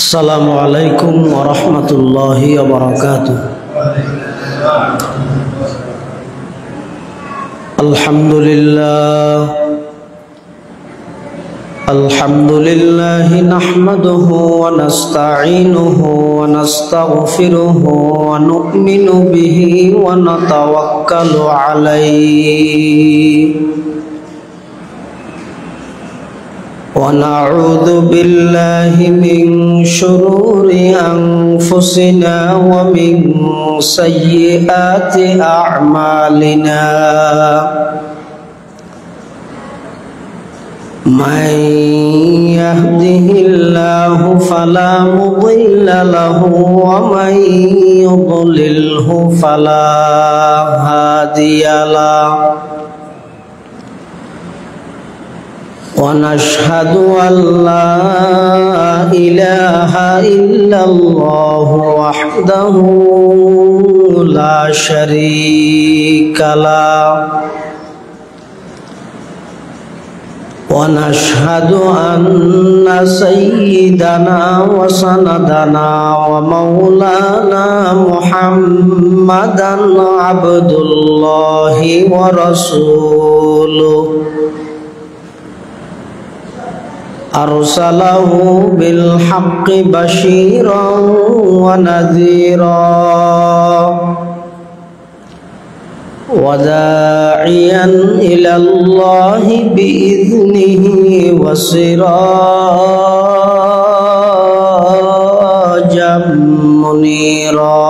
السلام عليكم ورحمة الله وبركاته. الحمد لله نحمده ونستعينه ونستغفره ونؤمن به ونتوكل عليه ونعوذ بالله من شرور أنفسنا ومن سيئات أعمالنا من يهده الله فلا مضل له ومن يضلله فلا هادي له ونشهد أن لا إله إلا الله وحده لا شريك له ونشهد أن سيدنا وسندنا ومولانا محمدا عبد الله ورسوله أرسله بالحق بشيرا ونذيرا وداعيا إلى الله بإذنه وسراجا منيرا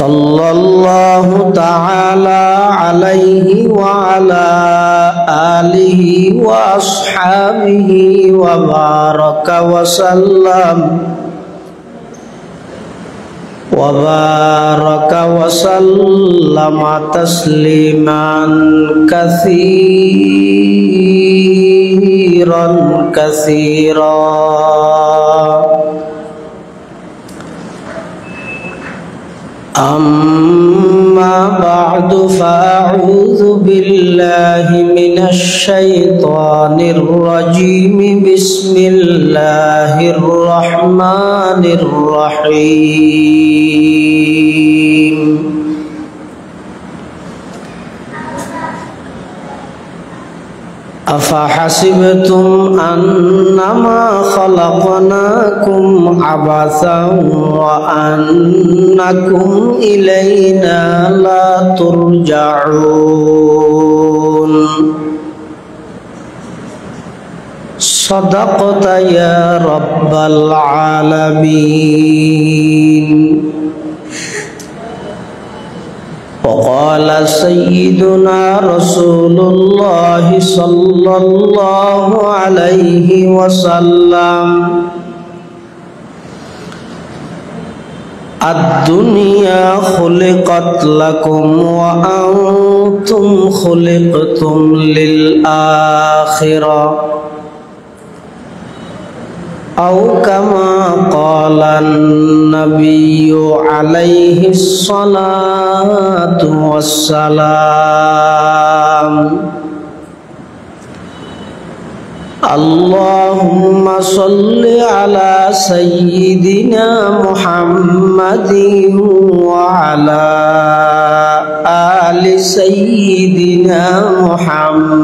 صلى الله تعالى عليه وعلى آله وأصحابه وبارك وسلم تسليما كثيرا أما بعد فأعوذ بالله من الشيطان الرجيم بسم الله الرحمن الرحيم أفحسبتم أنما خلقناكم عبثا وأنكم إلينا لا ترجعون صدقت يا رب العالمين. وقال سيدنا رسول الله صلى الله عليه وسلم الدنيا خلقت لكم وأنتم خلقتم للآخرة أو كما قال النبي عليه الصلاة والسلام. اللهم صل على سيدنا محمد وعلى آل سيدنا محمد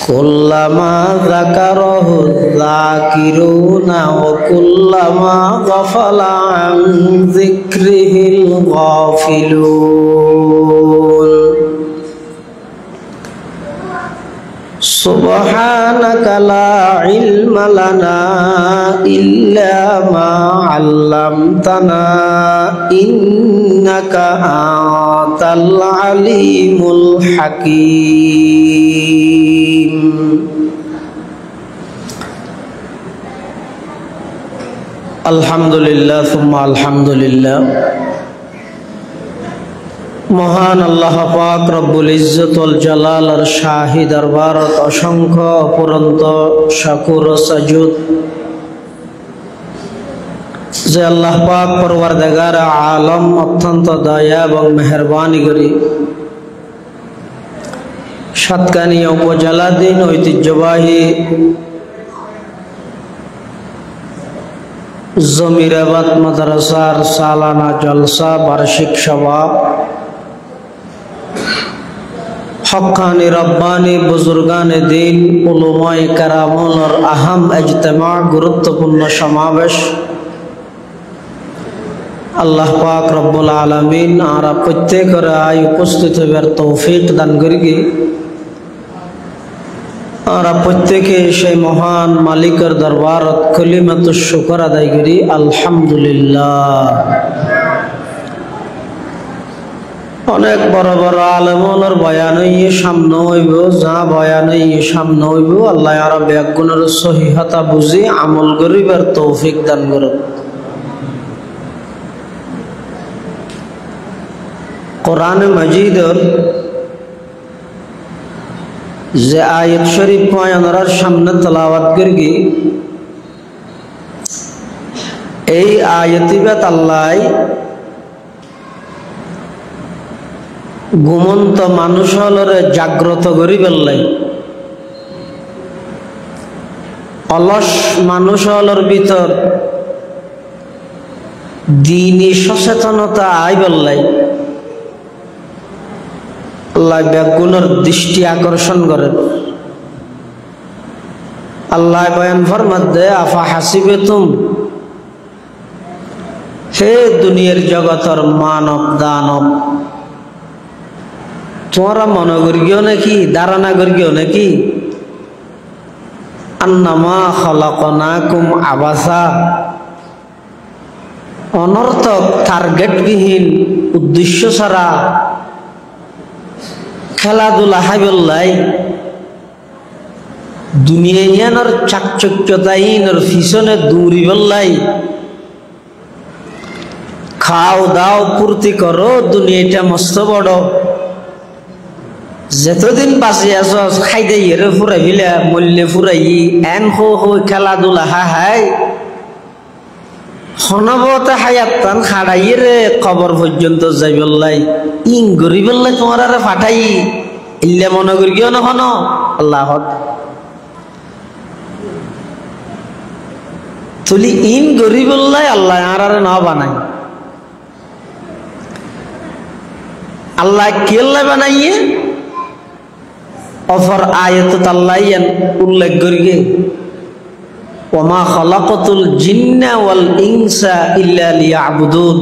كلما ذكره الذاكرون وكلما غفل عن ذكره الغافلون. سبحانك لا علم لنا إلا ما علمتنا إنك أنت العليم الحكيم. الحمد لله ثم الحمد لله. মহান আল্লাহ পাক রব্বুল ইজ্জত ওয়াল জালালের শাহী দরবারত অসংখ্য অপরন্ত শাকুর ও সাজুদ যে আল্লাহ পাক পরওয়ারদিগার আলম অত্যন্ত দয়া এবং মেহেরবানি করি সাতকানিয়া উপজেলাধীন ঐতিহ্যবাহী জমিরাবাদ মাদ্রাসার সালানা জলসা বার্ষিক সভা হক্কানি রব্বানি বুজুর্গানে দিন উলুমায়ে কেরামুর আহম ইজতিমা গুরুত্বপূর্ণ সমাবেশ আল্লাহ পাক রব্বুল আলামিন আরা প্রত্যেকের আয় উপস্থিত হবার তৌফিক দান করি। আরা প্রত্যেকে সেই মহান মালিকের দরবারত কলিমাতুশ শুকর আদায় করি আলহামদুলিল্লাহ। অনেক বড় বড় আলেমুলের বয়ান হইয়ে সামনে হইব, যা বয়ান হইয়ে সামনে হইব আল্লাহ আরা ব্যাগুণের সহিহতা বুঝি আমল করিবার তৌফিক দান করুন। কোরআন মাজিদের যে আয়াত শরীফ পয়গম্বরের সামনে তেলাওয়াত করি, এই আয়াতিবাত আল্লাহ ঘুমন্ত মানুষ হলরে জাগ্রত করি বেললাই, অলস মানুষ হলর ভিতর দ্বীনি সচেতনতা আই বেললাই আল্লাহ ব্যাগুণের দৃষ্টি আকর্ষণ করেন। আল্লাহ বয়ান ফরমাতে আফা হাসিবেতুম, হে দুনিয়ার জগতের মানব দানব, তোমরা মনে করিও নাকি, ধারণা করিও নাকি আন্নামা খলাকনাকুম আবাসা, অনর্থক টার্গেটবিহীন উদ্দেশ্য ছাড়া খেলাধুলা হাইবল্লাই দুনিয়ার চাকচক্যতাইনের পিছনে দৌড়ি বললাই, খাও দাও ফুর্তি করো, দুনিয়াটা মস্ত বড়, যতদিন বাঁচি আস খাইদে এরে ফুরাই ফিলা মল্লে ফুরাই এন হো হো খেলাধুলা হাই হনবতে হায়াতান খাড়াই রে কবর পর্যন্ত যাই বললাই ইং গরি বললাই তোমার আরে ফাটাই ইল্লে মনে করি গিয়ে না হন আল্লাহ তুলি ইন গরি বললাই আল্লাহ আর আরে না বানাই, আল্লাহ কেল্লা বানাইয়ে অফর আয়াত আল্লাহ উল্লেখ করি ওমা খলাকতুল জিন্না ওয়াল ইনসা ইল্লা লিয়াবুদুন,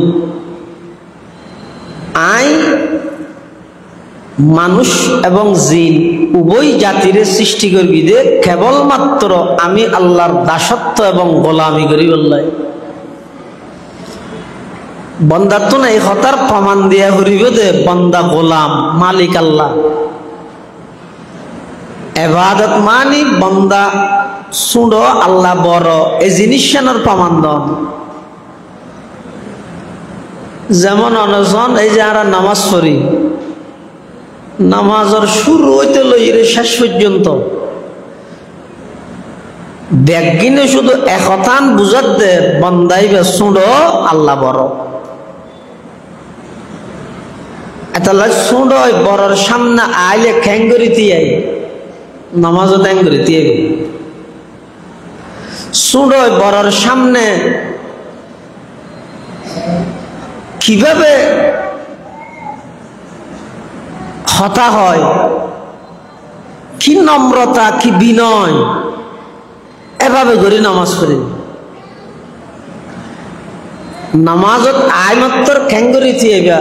আই মানুষ এবং জিন উভয় জাতির সৃষ্টি করবি দে কেবলমাত্র আমি আল্লাহর দাসত্ব এবং গোলামি করি বললাই। বন্দার তো না এই হতার প্রমাণ দিয়া করিব দে বন্দা গোলাম, মালিক আল্লাহ। এবাদত মানি বন্দা শুনো আল্লাহ বড়, এই জিনিসটার প্রমাণ দন। যেমন অনজন এই যে আমরা নামাজ পড়ি, নামাজের শুরু হইতে লইরে শেষ পর্যন্ত ব্যাগিনে শুধু একথান বুঝাত দে বন্দাইবে শুনো আল্লাহ বড়। এটা শুনো বড়র সামনে আইলে খ্যাঙ্গরিতি আই নামাজও খ্যাঙ্গরিতি আইবে, শুনো বড়র সামনে কিভাবে হতা হয়, কি নম্রতা কি বিনয়, এভাবে করে নামাজ পড়ি। নামাজত আই মাত্র খ্যাঙ্গরিতি আইবা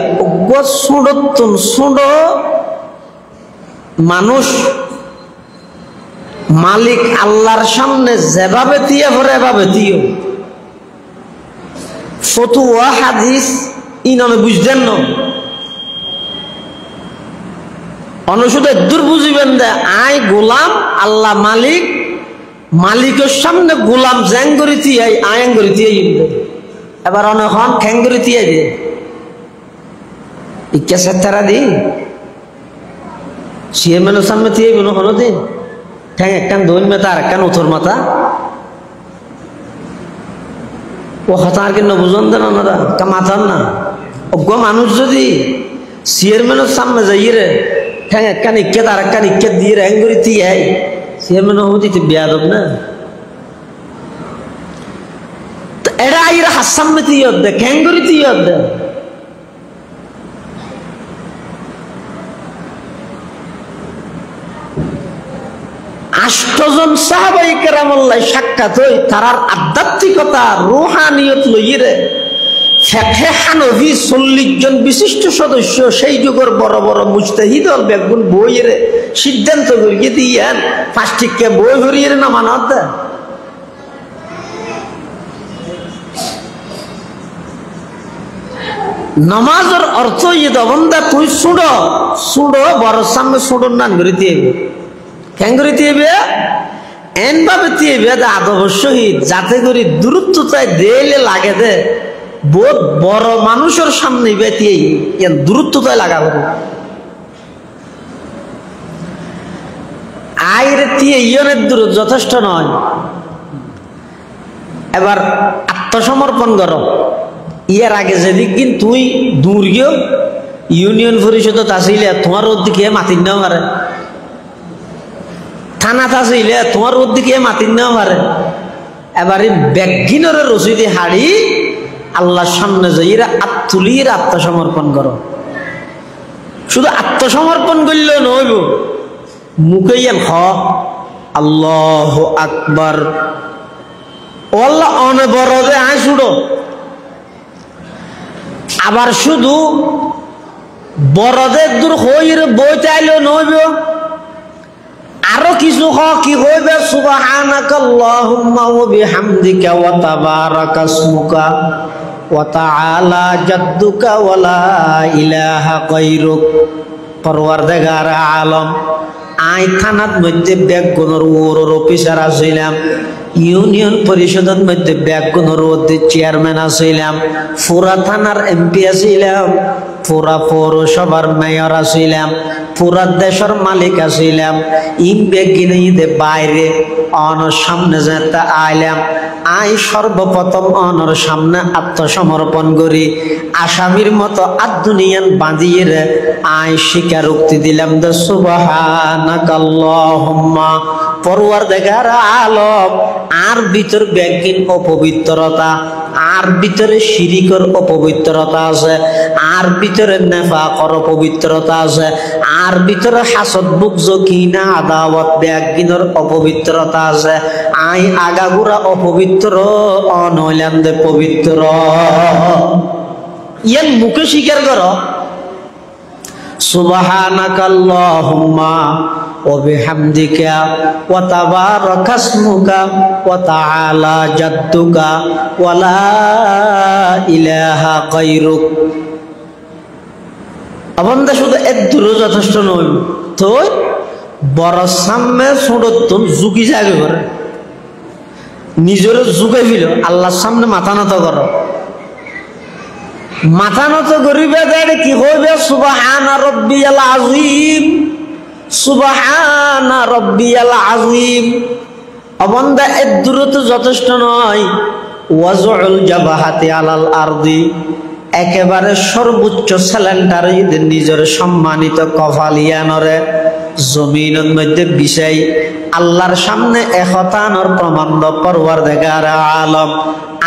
সুডতুন সুড মানুষ মালিক আল্লাহর সামনে যেভাবে দিয়ে ভরে এভাবে দিও। ফতুয়া হাদিস ইনামে বুঝতেন না, অনুষদে দূর বুঝিবেন দে আই গোলাম আল্লাহ মালিক, মালিকের সামনে গোলাম জ্যাং করে দিয়ে আয়াং করে দিয়ে এবার অনেক খ্যাং করে দিয়ে দে ইচ্ছা সেতারা দিন চেয়ারম্যানের সামনে দিয়ে কোনো দিন ঠ্যাং একখান দৈন মাথা আর একখান উথর মাথা ও হতা আর কেন বুঝন দেন ওনারা মাথার না অজ্ঞ মানুষ যদি চেয়ারম্যানের সামনে যাই রে ঠ্যাং একখান ইজ্ঞত আর একখান ইজ্ঞত দিয়ে র্যাং করে দিয়ে সে মনে হচ্ছে বেয়াদব না এরা আইরা হাসাম্মে দিয়ে দে খ্যাং করে দিয়ে দে আষ্টজন সাহাবাই কেরামুল্লাহ সাক্ষাৎ হই তারার আধ্যাত্মিকতা রুহানিয়ত লইরে ফিকহে হানফি 40 জন বিশিষ্ট সদস্য সেই যুগের বড় বড় মুজতাহিদ হল বেগুন বইরে সিদ্ধান্ত করিয়ে দিয়েন ফাস্টিককে বই ভরিয়ে না মানত নামাজের অর্থ ইয়ে দবন্দা তুই সুড়ো সুড়ো বড় সামনে সুড়োর নান করে দিয়ে কেন করে দিয়েবে এন ভাবে দিয়েবে আদব শহীদ যাতে করে দূরত্বতায় দেলে লাগে দে বহুত বড় মানুষের সামনে বেতিয়ে দূরত্বতায় লাগাবো আইরে দিয়ে ইয়নের দূর যথেষ্ট নয় এবার আত্মসমর্পণ করো ইয়ার আগে যেদিক দিন তুই দূর গিয়েও ইউনিয়ন পরিষদত আসিলে তোমার ওর দিকে মাতিন নেওয়া পারে থানা আসিলে তোমার ওর দিকে মাতিন নেওয়া পারে এবারে ব্যাগিনের রসিদি হাড়ি আল্লাহর সামনে যাইরা আত্মুলির আত্মসমর্পণ করো শুধু আত্মসমর্পণ করলেও নইব মুখে হ আল্লাহু আকবার ও আল্লাহ অনে বড় দে আয় শুড়ো আবার শুধু বড়দের দূর হইরে বই চাইলেও নইব আরো কিছু কি হইবে সুবহানাকাল্লাহুম্মা ওয়া বিহামদিকা ওয়া তাবারাকা ইসমুকা ওয়া তাআলা জাদ্দুকা ওয়া লা ইলাহা গায়রুক পরওয়ারদিগার আলম আই থানাত মধ্যে ব্যাগগুলোর ওর অফিসার আছিলাম ইউনিয়ন পরিষদের মধ্যে ব্যাগগুলোর চেয়ারম্যান আছিলাম পুরা থানার এমপি আছিলাম পুরা পৌরসভার মেয়র আছিলাম পুরা দেশের মালিক আছিলাম ইম ব্যাগিনে ঈদে বাইরে অনর সামনে যেতে আইলাম আই সর্বপ্রথম অনর সামনে আত্মসমর্পণ করি আসামির মতো আদুনিয়ান বাঁধিয়ে রে আই স্বীকারোক্তি দিলাম দে সুবহানাকাল্লাহুম্মা পরওয়ারদিগার আলম আর ভিতর ব্যাগিন অপবিত্রতা আর ভিতরে শিরিকর অপবিত্রতা আছে আর ভিতরে নেফাকর অপবিত্রতা আছে আর ভিতরে হাসদ বুকজ কিনা আদাওয়াত ব্যাগিনের অপবিত্রতা আছে আই আগাগুড়া অপবিত্র অনইলাম দে পবিত্র ইয়ান মুখে স্বীকার করো সুবহানাকাল্লাহুম্মা ওয়া বিহামদিকা ওয়া তাবারাকা ইসমুকা ওয়া তাআলা জাদ্দুকা ওয়া লা ইলাহা গায়রুক অবন্দা শুধু এত দূর যথেষ্ট নয় তো বড় সামনে ছোটতন ঝুঁকি জাগে করে নিজের ঝুঁকে ফিল আল্লাহর সামনে মাথা নত করো মাথা নত করিবে কি হইবে সুবহানা রাব্বিয়াল আযীম সুবহানা রাব্বিয়াল আযীম অবন্দা এত দূরত্ব যথেষ্ট নয় ওয়াজউল জাবাহাতি আলাল আরদি একেবারে সর্বোচ্চ স্যালেন্ডার নিজের সম্মানিত কপালিয়ানরে জমিনের মধ্যে বিষয় আল্লাহর সামনে একতানোর প্রমাণ পরওয়ারদিগার আলম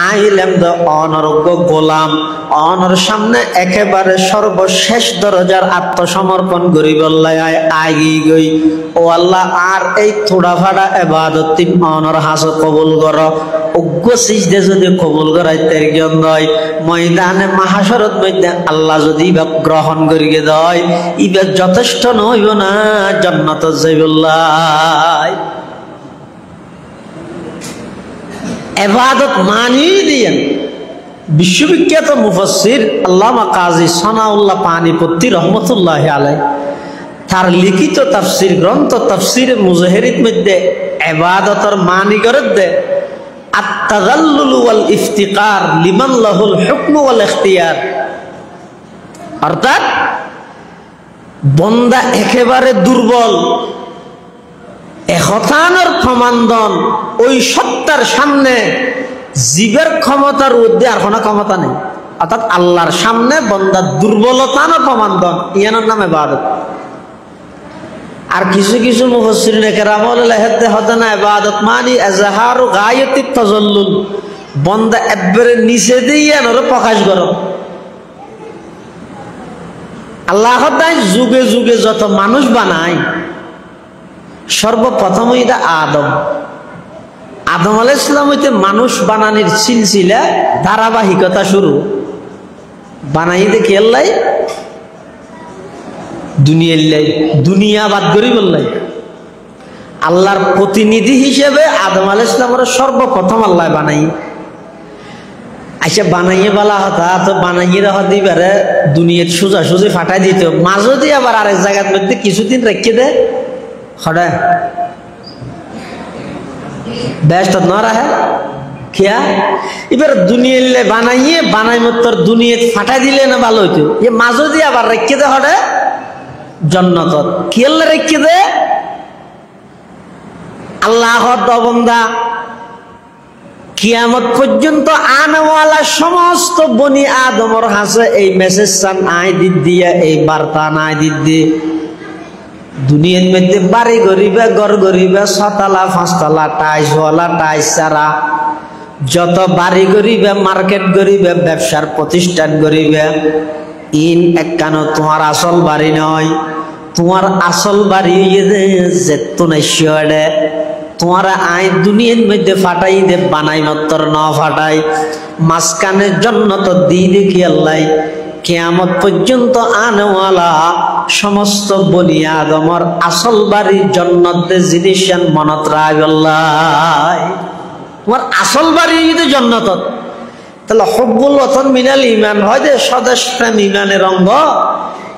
আইলাম দ অনর্গ গোলাম অনর সামনে একেবারে সর্বশেষ দরজার আত্মসমর্পণ করি বললাই আগি গই ও আল্লাহ আর এই থোড়া ফাড়া এবাদত অনর হাস কবুল কর অজ্ঞ সিজদে যদি কবুল করাই তের জ্ঞান দয় ময়দানে মাহাশরত মধ্যে আল্লাহ যদি গ্রহণ করিয়ে দয় ইবা যথেষ্ট নইব না জান্নাত যাইবুল্লাহ এবাদত মানি দিয়েন বিশ্ববিখ্যাত মুফাসসির আল্লামা কাজী সানাউল্লাহ পানিপত্তি রহমতুল্লাহ আলাইহি তার লিখিত তাফসীর গ্রন্থ তাফসীরে মুজাহিরির মধ্যে ইবাদতের মানি করে দে আত-তাযাল্লুল ওয়াল ইফতিকার লিমান লাহুল হুকম ওয়াল ইখতিয়ার অর্থাৎ বান্দা একেবারে দুর্বল একতানোর প্রমাণদন ওই সত্তার সামনে জীবের ক্ষমতার ঊর্ধ্বে আর কোনো ক্ষমতা নেই অর্থাৎ আল্লাহর সামনে বান্দার দুর্বলতানোর প্রমাণদন ইয়ানোর নামে ইবাদত আর কিছু কিছু মুফাসসিরিনে কেরাম লেখতে হতে না ইবাদত মানি এজাহারু গায়াতি তাজাল্লুল, বন্দা একবারে নিচে দিয়ে নর প্রকাশ করো। আল্লাহ যুগে যুগে যত মানুষ বানায় সর্বপ্রথম এটা আদম আলাইহিস সালাম হইতে মানুষ বানানোর সিলসিলা ধারাবাহিকতা শুরু। বানাই দেখি আল্লাহ দুনিয়া বাদ করি বললাই আল্লাহর প্রতিনিধি হিসেবে আদম আলাইহিস সালামের সর্বপ্রথম আল্লাহ বানাই। আচ্ছা বানাইয়ে বলা হতা তো বানাইয়ে হতে পারে দুনিয়ার সোজা সুজি ফাটাই দিত, মাঝে দিয়ে আবার আরেক জায়গার মধ্যে কিছুদিন রেখে দে হঠাৎ ব্যস্ত ন রাখে খেয়া। এবার দুনিয়া বানাইয়ে বানাই মত দুনিয়া ফাটাই দিলে না ভালো হইতো, এ মাঝে দিয়ে আবার রেখে দে হঠাৎ জন্নত কেলে রেখে দে। আল্লাহ দবন্দা কিয়ামত পর্যন্ত আনওয়ালা সমস্ত বনি আদমর হাসে এই মেসেজ চান আই দিত দিয়া, এই বার্তা নাই দিত দিয়ে দুনিয়ার মধ্যে বাড়ি গরিবে ঘর গরিবে 6 তলা 5 তলা টাইসওয়ালা টাইস ছাড়া যত বাড়ি গরিবে মার্কেট গরিবে ব্যবসার প্রতিষ্ঠান গরিবে ইন একখানো তোমার আসল বাড়ি নয়। তোমার আসল বাড়ি যেত নাইশে তোমার আই দুনিয়ার মধ্যে ফাটাই দে বানাই মত্তর ন ফাটাই মাঝখানের জন্য তো দিয়ে দেখি আল্লাহ কিয়ামত পর্যন্ত আনওয়ালা সমস্ত বনি আদমর আসল বাড়ি জান্নাতে জিনিস মনত রাখ আল্লাহ। তোমার আসল বাড়ি যদি জান্নাত তাহলে হুব্বুল ওয়াতন মিনাল ঈমান হয় যে স্বদেশ প্রেম ঈমানের অঙ্গ।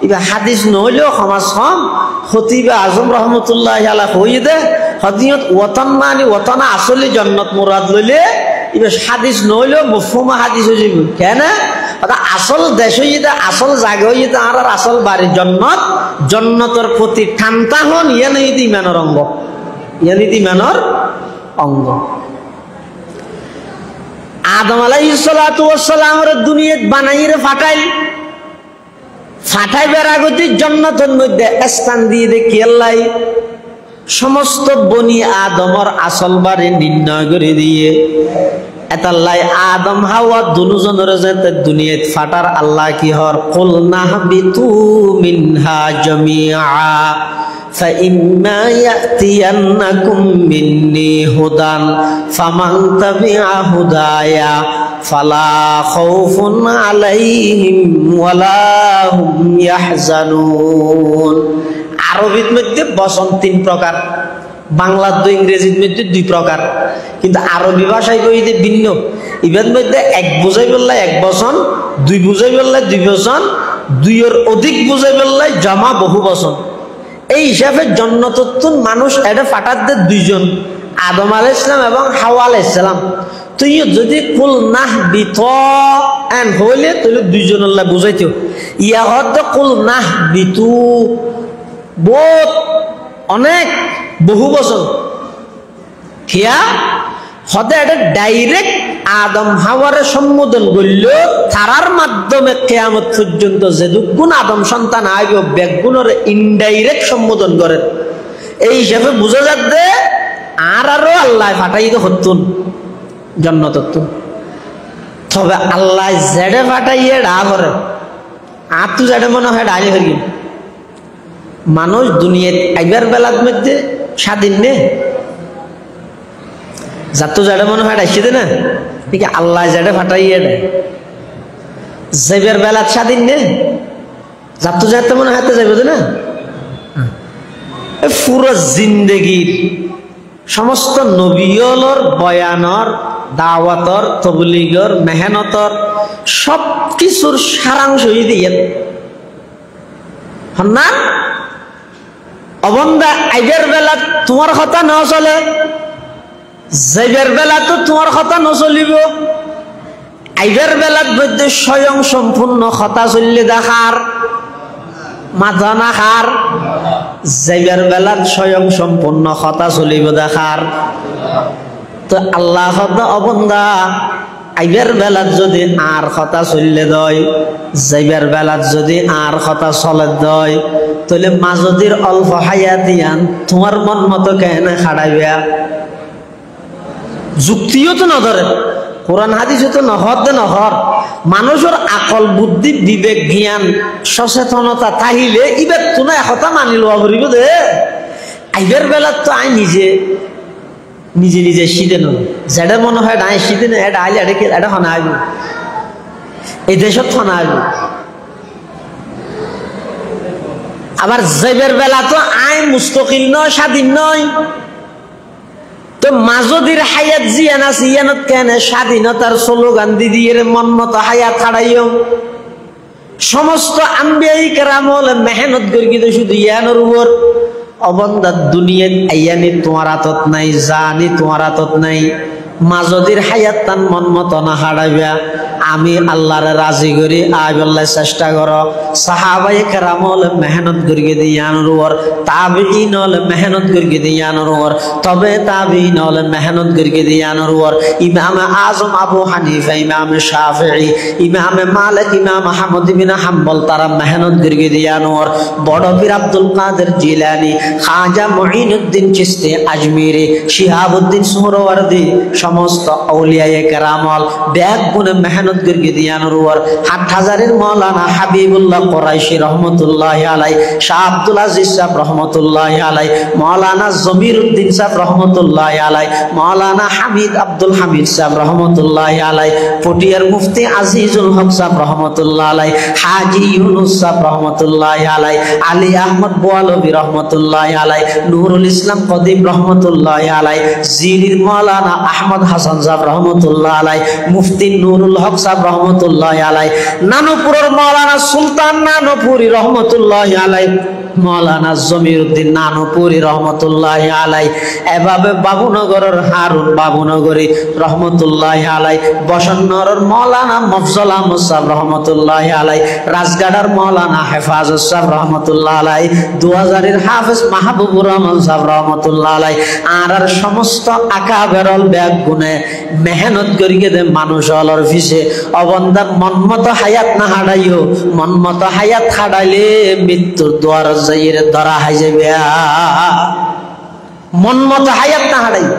এবার হাদিস নহলেও সমাজ খতিবে আজম রহমতুল্লাহ আলাইহি হয়ে দে হদিয়ত ওয়াতন মানে ওয়াতন আসলে জান্নাত মুরাদ লইলে এবার হাদিস নহলেও মফহুম হাদিস হয়ে যাবে। কেন আসল দেশ হইতে আসল জায়গা হইতে আর আসল বাড়ি জন্নত জন্নতর প্রতি ঠান্তা হন ইয়ানিতে ইমানের অঙ্গ, ইয়ানিতে ইমানের অঙ্গ। আদম আলাইহিস সালাতু ওয়াস সালামের দুনিয়াত বানাইরে ফাটাইবার আগতে জান্নাতের মধ্যে স্থান দিয়ে দেখি আল্লাহ সমস্ত বনি আদমর আসল বাড়ি নির্ণয় করে দিয়ে এতাল্লাই আদম হাওয়া দুজনের যেতে দুনিয়াত ফাটার আল্লাহ কি হর কুল নাহবিতু মিনহা জামিআ فإما يأتينكم مني هدى فمن تبع هدايا فلا خوف عليهم ولا هم يحزنون। আরবির মধ্যে বচন 3 প্রকার, বাংলা 2 ইংরেজির মধ্যে 2 প্রকার, কিন্তু আরবি ভাষায় কইতে ভিন্ন। ইবের মধ্যে এক বুঝাই বললে এক বচন, 2 বুঝাই বললে 2 বচন, 2 এর অধিক বুঝাই বললে জমা বহু বচন। এই হিসাবে জন্নতত্তুন মানুষ এটা ফাটাত দে 2 জন, আদম আলাইহিস সালাম এবং হাওয়া আলাইহিস সালাম। তুই যদি কুল নাহবিত এন হইলে তাহলে 2 জন আল্লাহ বুঝাইতো। ইয়া হদ কুল নাহবিতু বহুত অনেক বহু বছর হিয়া হদে এটা ডাইরেক্ট আদম হাওয়ারে সম্বোধন করল, তারার মাধ্যমে কিয়ামত পর্যন্ত যে দুগুণ আদম সন্তান আইব বেগুণের ইনডাইরেক্ট সম্বোধন করেন। এই হিসাবে বুঝা যাচ্ছে আরো আল্লাহ ফাটাইতে হতুন জন্নত। তবে আল্লাহ জেডে ফাটাইয়ে ডা করে আর তু জেডে মনে হয় ডালি হয়ে গেল। মানুষ দুনিয়ার আইবার বেলার মধ্যে স্বাধীন নে যাত জেডে মনে হয় ডাইছে দে না, ঠিক আল্লাহ জেডে ফাটাইয়ে দেয় যাইবার বেলার স্বাধীন নে যাত যাতে মনে হাতে যাইব না। পুরো জিন্দেগির সমস্ত নবীর বয়ানর দাওয়াতর তবলিগর মেহনতর সব কিছুর সারাংশ দিয়ে না অবন্দা আইবের বেলা তোমার কথা ন চলে, যাইবের বেলা তো তোমার কথা নচলিব। আইবের বেলার মধ্যে স্বয়ং সম্পূর্ণ কথা চললে দেখার মাথা না খার, যাইবার বেলার স্বয়ং সম্পূর্ণ কথা চলিব দেখার। তো আল্লাহ অবন্দা আইবার বেলার যদি আর কথা চললে দয়, যাইবার বেলার যদি আর কথা চলে দয়, তাহলে মাজদির অল্প হায়াতিয়ান তোমার মন মতো কেন খাড়াইবা? যুক্তিও তো না ধরে, কোরআন হাদিস তো নহর মানুষের আকল বুদ্ধি বিবেক জ্ঞান সচেতনতা তাহিলে ইবার তো না একথা মানি লওয়া করিব দে। আইবার বেলা তো আই নিজে নিজে শীতে ন যেটা মনে হয় আই শীতে না, এটা আইলে এটা হনা আইব, এই দেশত হনা আইব। আবার যাইবার বেলা তো আই মুস্তকিল নয়, স্বাধীন নয়। তো মাজদির হায়াত জিয়ান আছে, ইয়ানত কেন স্বাধীনতার স্লোগান দিয়ে মন মতো হায়াত ছাড়াইও। সমস্ত আম্বিয়াই কেরামল মেহনত করি শুধু ইয়ানোর উপর। অবন্দার দুনিয়াত আইয়ানি তোমার হাতত নাই, জানি তোমার হাতত নাই। মাজদির হায়াত তান মন মতো না হারাইবা। আমি আল্লাহর রাজি করি আইবল্লাহ চেষ্টা করো। সাহাবাই কেরামল মেহনত করি দিয়ানোর উপর, তাবিঈন হলে মেহনত করি দিয়ানোর উপর, তবে তাবিঈন হলে মেহনত করি দিয়ানোর উপর। ইমাম আজম আবু হানিফা, ইমাম শাফিঈ, ইমাম মালিক, ইমাম আহমদ ইবনে হাম্বল তারা মেহনত করি দিয়ানোর। বড় পীর আব্দুল কাদের জিলানী, খাজা মুঈনুদ্দিন চিশতি আজমিরি, শিহাবুদ্দিন সুহরাওয়ার্দী, সমস্ত আউলিয়ায়ে কেরামল ব্যাগ গুনে মেহনত করি দিয়ানোর উপর। হাটহাজারের মাওলানা হাবিবুল্লাহ কুরাইশি রহমতুল্লাহি আলাইহি, শাহ আব্দুল আজিজ সাহেব রহমতুল্লাহি আলাইহি, মাওলানা জমিরউদ্দিন সাহেব রহমতুল্লাহি আলাইহি, মাওলানা হামিদ আব্দুল হামিদ সাহেব রহমতুল্লাহি আলাইহি, পটিয়ার মুফতি আজিজুল হক সাহেব রহমতুল্লাহি আলাইহি, হাজী ইউনুস সাহেব রহমতুল্লাহি আলাইহি, আলী আহমদ বোয়ালবী রহমতুল্লাহি আলাইহি, নুরুল ইসলাম কদিম রহমতুল্লাহি আলাইহি, জিরির মাওলানা আহমদ হাসান সাহেব রহমতুল্লাহি আলাইহি, মুফতি নুরুল হক সাহেব রহমতুল্লাহি আলাইহি, নানুপুরের মাওলানা সুলতান নানুপুরি রহমতুল্লাহি আলাইহি, মাওলানা জমিরউদ্দিন নানুপুরি রহমতুল্লাহি আলাইহি, এভাবে বাবুনগরের হারুন বাবুনগরী রহমতুল্লাহি আলাইহি, বসন্নরের মাওলানা মফজল আহমদ সাহেব রহমতুল্লাহি আলাইহি, রাজগাড়ার মাওলানা হেফাজত সাহেব রহমতুল্লাহি আলাইহি, 2000 হাফেজ মাহবুবুর রহমান সাহেব রহমতুল্লাহি আলাইহি, আর সমস্ত আকাবেরল ব্যাগ গুনে মেহনত করিয়ে দে মানুষ অলর ফিসে। অবন্দা মনমতো হায়াত না হারাইও, মনমতো হায়াত হারাইলে মৃত্যুর দ্বার যাইরে ধরা হাই যাবে। মনমতো হায়াত না হারাইও।